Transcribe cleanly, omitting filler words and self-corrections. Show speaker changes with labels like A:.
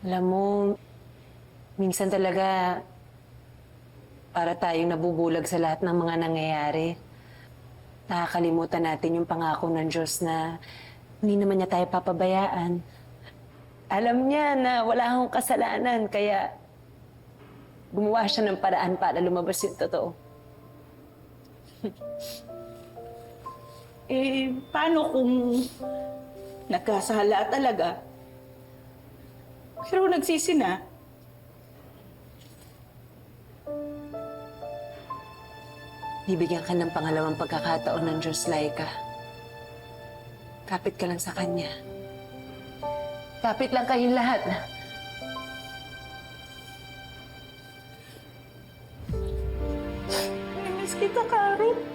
A: Alam mo, minsan talaga para tayong nabubulag sa lahat ng mga nangyayari. Nakakalimutan natin yung pangako ng Diyos na hindi naman niya tayo papabayaan. Alam niya na wala akong kasalanan, kaya gumawa siya ng paraan para lumabas yung totoo.
B: Paano kung nagkasala talaga? Pero nagsisi na.
A: Bibigyan ka ng pangalawang pagkakataon ng Diyos, Laika. Kapit ka lang sa Kanya. Kapit lang kayong lahat.
B: Miss kita, Karen.